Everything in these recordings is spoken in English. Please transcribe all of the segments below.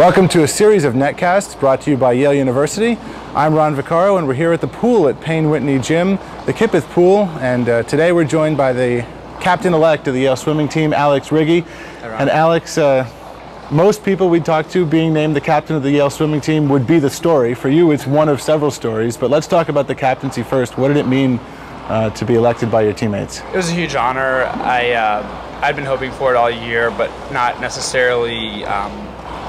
Welcome to a series of netcasts brought to you by Yale University. I'm Ron Vaccaro, and we're here at the pool at Payne Whitney Gym, the Kipeth Pool, and today we're joined by the captain-elect of the Yale swimming team, Alex Righi. And Alex, most people we'd talk to being named the captain of the Yale swimming team would be the story. For you, it's one of several stories, but let's talk about the captaincy first. What did it mean to be elected by your teammates? It was a huge honor. I'd been hoping for it all year, but not necessarily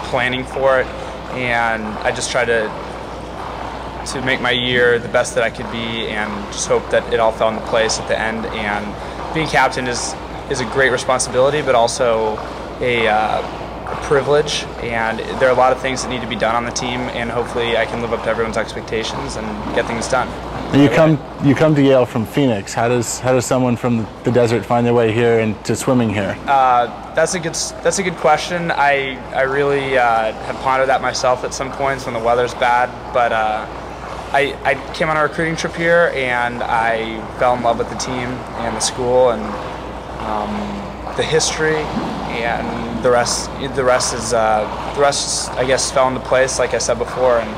planning for it, and I just tried to make my year the best that I could be, and just hope that it all fell into place at the end. And being captain is a great responsibility, but also a privilege, and there are a lot of things that need to be done on the team, and hopefully I can live up to everyone's expectations and get things done. And you come to Yale from Phoenix. How does someone from the desert find their way here and to swimming here? That's a good question. I really have pondered that myself at some points when the weather's bad, but I came on a recruiting trip here, and I fell in love with the team and the school and the history, and the rest I guess fell into place, like I said before. And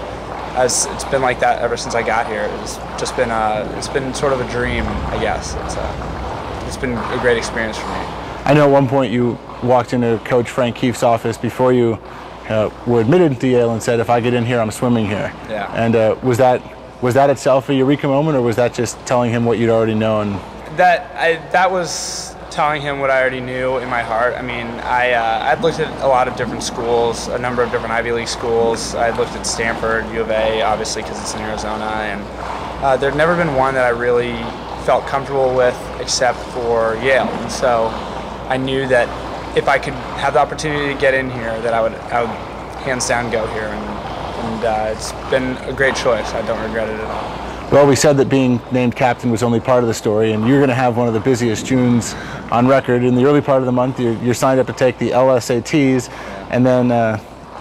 as it's been like that ever since I got here. It's been sort of a dream, I guess. It's been a great experience for me. I know at one point you walked into Coach Frank Keefe's office before you were admitted to Yale and said, "If I get in here, I'm swimming here." Yeah. And was that itself a eureka moment, or was that just telling him what you'd already known? That was telling him what I already knew in my heart. I mean, I'd looked at a lot of different schools, a number of different Ivy League schools. I'd looked at Stanford, U of A, obviously because it's in Arizona, and there'd never been one that I really felt comfortable with except for Yale. And so I knew that if I could have the opportunity to get in here, that I would hands down go here, and it's been a great choice. I don't regret it at all. Well, we said that being named captain was only part of the story, and you're going to have one of the busiest Junes on record. In the early part of the month, you're signed up to take the LSATs, and then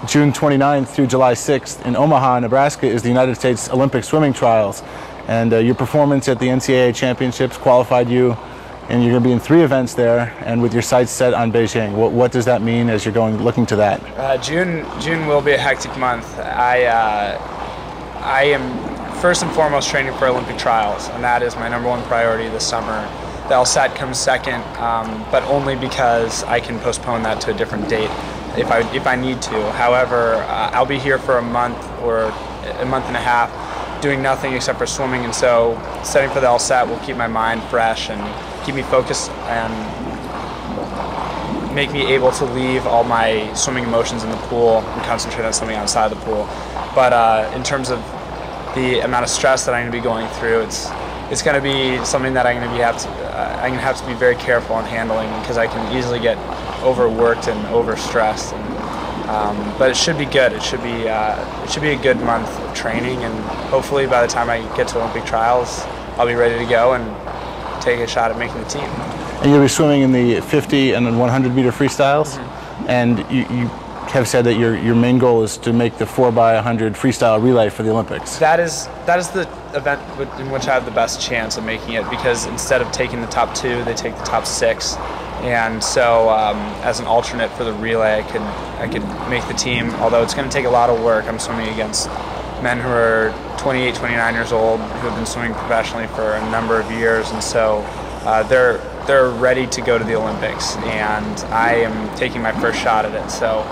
June 29th through July 6th in Omaha, Nebraska, is the United States Olympic Swimming Trials. And your performance at the NCAA Championships qualified you, and you're going to be in 3 events there, and with your sights set on Beijing. What does that mean as you're looking to that? June will be a hectic month. I am first and foremost training for Olympic trials, and that is my #1 priority this summer. The LSAT comes second, but only because I can postpone that to a different date if I need to. However, I'll be here for a month or a month and a half doing nothing except for swimming, and so studying for the LSAT will keep my mind fresh and keep me focused and make me able to leave all my swimming emotions in the pool and concentrate on something outside the pool. But in terms of the amount of stress that I'm going to be going through, it's going to be something that I'm going to have to be very careful in handling, because I can easily get overworked and overstressed. But it should be good. It should be a good month of training, and hopefully by the time I get to Olympic trials, I'll be ready to go and take a shot at making the team. And you'll be swimming in the 50 and 100 meter freestyles, and you have said that your main goal is to make the 4x100 freestyle relay for the Olympics. That is the event in which I have the best chance of making it, because instead of taking the top 2, they take the top 6, and so as an alternate for the relay, I could make the team. Although it's going to take a lot of work. I'm swimming against men who are 28, 29 years old who have been swimming professionally for a number of years, and so they're ready to go to the Olympics, and I am taking my first shot at it. So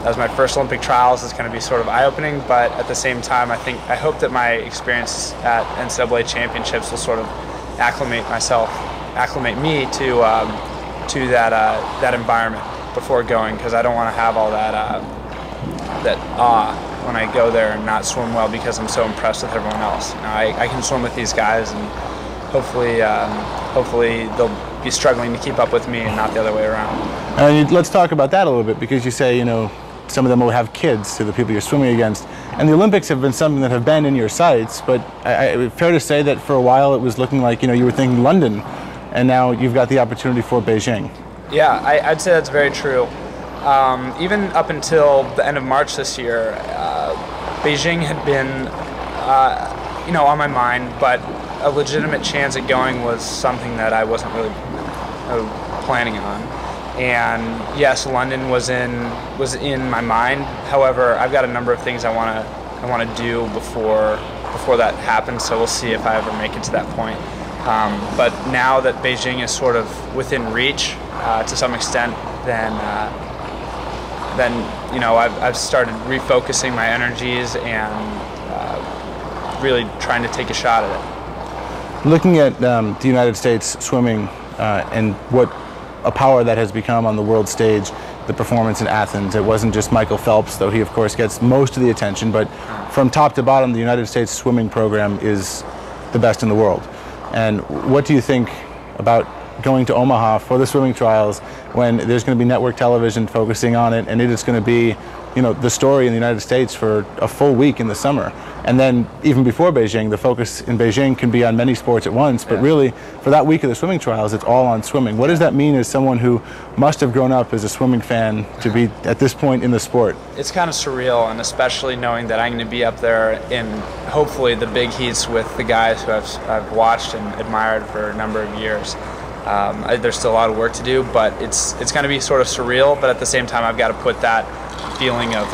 as my first Olympic trials, it's going to be sort of eye-opening, but at the same time, I hope that my experience at NCAA championships will sort of acclimate me to that environment before going, because I don't want to have all that awe when I go there and not swim well because I'm so impressed with everyone else. Now, I can swim with these guys, and hopefully they'll be struggling to keep up with me and not the other way around. Let's talk about that a little bit, because you say, some of them will have kids, to the people you're swimming against. And the Olympics have been something that have been in your sights, but fair to say that for a while it was looking like, you were thinking London, and now you've got the opportunity for Beijing. Yeah, I'd say that's very true. Even up until the end of March this year, Beijing had been, on my mind, but a legitimate chance at going was something that I wasn't really planning on. And yes, London was in my mind. However, I've got a number of things I want to do before that happens. So we'll see if I ever make it to that point. But now that Beijing is sort of within reach to some extent, then I've started refocusing my energies and really trying to take a shot at it. Looking at the United States swimming and what a power that has become on the world stage, the performance in Athens, it wasn't just Michael Phelps, though he of course gets most of the attention, but from top to bottom, the United States swimming program is the best in the world. And what do you think about going to Omaha for the swimming trials when there's going to be network television focusing on it, and it is going to be, the story in the United States for a full week in the summer? And then even before Beijing, the focus in Beijing can be on many sports at once, but really for that week of the swimming trials, it's all on swimming. What does that mean as someone who must have grown up as a swimming fan to be at this point in the sport? It's kind of surreal, and especially knowing that I'm going to be up there in hopefully the big heats with the guys who I've watched and admired for a number of years. There's still a lot of work to do, but it's going to be sort of surreal, but at the same time I've got to put that feeling of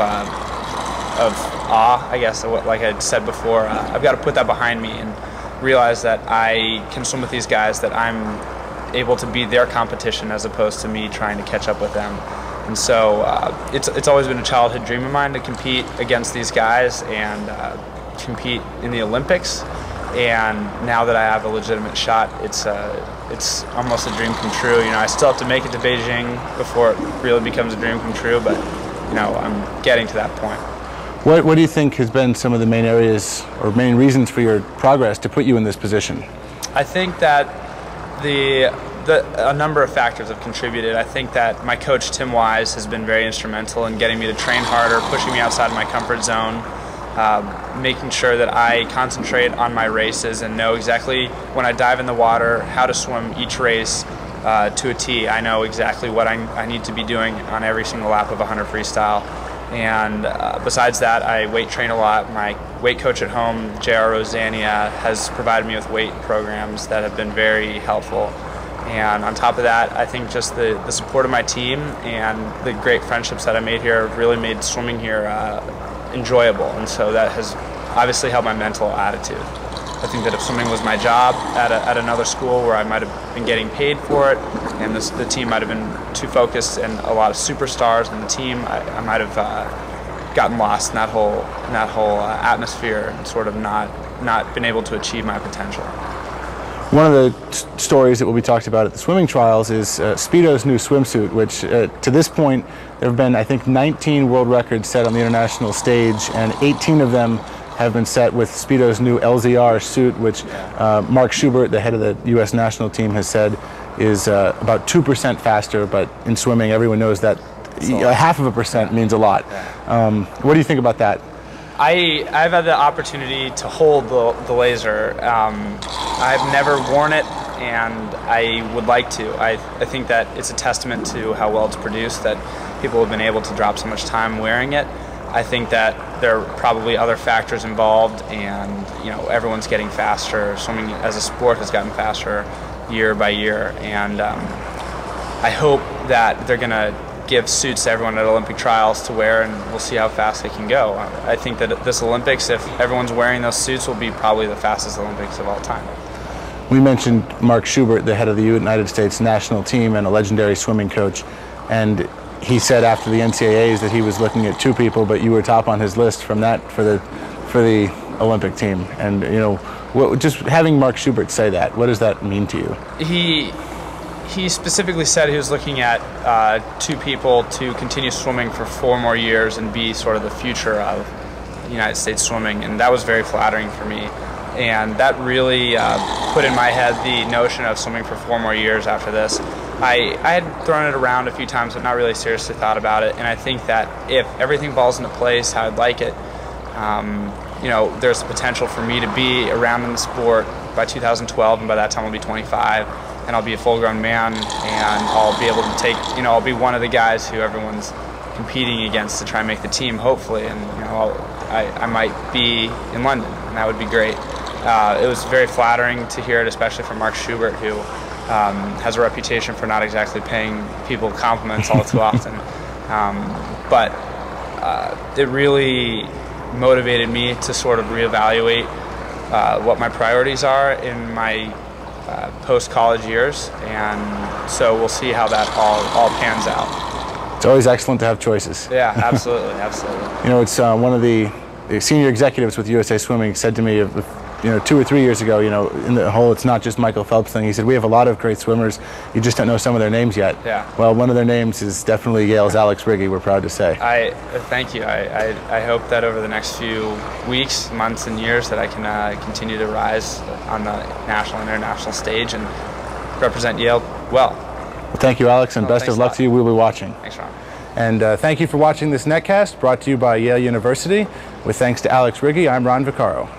awe, I guess, like I said before, I've got to put that behind me and realize that I can swim with these guys, that I'm able to be their competition as opposed to me trying to catch up with them. And so it's always been a childhood dream of mine to compete against these guys and compete in the Olympics. And now that I have a legitimate shot, it's almost a dream come true. I still have to make it to Beijing before it really becomes a dream come true, but I'm getting to that point. What do you think has been some of the main areas or main reasons for your progress to put you in this position? I think that a number of factors have contributed. I think that my coach, Tim Wise, has been very instrumental in getting me to train harder, pushing me outside of my comfort zone, making sure that I concentrate on my races and know exactly when I dive in the water how to swim each race to a T. I know exactly what I need to be doing on every single lap of 100 freestyle. And besides that, I weight train a lot. My weight coach at home, J.R. Rosania, has provided me with weight programs that have been very helpful. And on top of that, I think just the support of my team and the great friendships that I made here have really made swimming here enjoyable. And so that has obviously helped my mental attitude. I think that if swimming was my job at another school where I might have been getting paid for it, and the team might have been too focused and a lot of superstars in the team, I might have gotten lost in that whole atmosphere and sort of not been able to achieve my potential. One of the stories that will be talked about at the swimming trials is Speedo's new swimsuit, which to this point there have been, I think, 19 world records set on the international stage, and 18 of them have been set with Speedo's new LZR suit, which Mark Schubert, the head of the U.S. national team, has said is about 2% faster, but in swimming everyone knows that half of a percent means a lot. What do you think about that? I've had the opportunity to hold the laser. I've never worn it, and I would like to. I think that it's a testament to how well it's produced, that people have been able to drop so much time wearing it. I think that there are probably other factors involved, and everyone's getting faster. Swimming as a sport has gotten faster year by year, and I hope that they're going to give suits to everyone at Olympic trials to wear, and we'll see how fast they can go. I think that at this Olympics, if everyone's wearing those suits, will be probably the fastest Olympics of all time. We mentioned Mark Schubert, the head of the United States national team and a legendary swimming coach, and he said after the NCAAs that he was looking at 2 people, but you were top on his list from that for the Olympic team. And just having Mark Schubert say that, what does that mean to you? He specifically said he was looking at 2 people to continue swimming for 4 more years and be sort of the future of United States swimming, and that was very flattering for me. And that really put in my head the notion of swimming for 4 more years after this. I had thrown it around a few times, but not really seriously thought about it. And I think that if everything falls into place how I'd like it, there's the potential for me to be around in the sport by 2012, and by that time I'll be 25, and I'll be a full-grown man, and I'll be able to take, I'll be one of the guys who everyone's competing against to try and make the team, hopefully, and I might be in London, and that would be great. It was very flattering to hear it, especially from Mark Schubert, who has a reputation for not exactly paying people compliments all too often. But it really motivated me to sort of reevaluate what my priorities are in my post-college years, and so we'll see how that all pans out. It's always excellent to have choices. Yeah, absolutely, absolutely. You know, it's one of the senior executives with USA Swimming said to me, 2 or 3 years ago, in the whole "it's not just Michael Phelps" thing, he said, we have a lot of great swimmers, you just don't know some of their names yet. Yeah. Well, one of their names is definitely Yale's Alex Righi, we're proud to say. Thank you. I hope that over the next few weeks, months, and years that I can continue to rise on the national and international stage and represent Yale well. Well, thank you, Alex, and best of luck to you. We'll be watching. Thanks, Ron. And thank you for watching this netcast brought to you by Yale University. With thanks to Alex Righi, I'm Ron Vaccaro.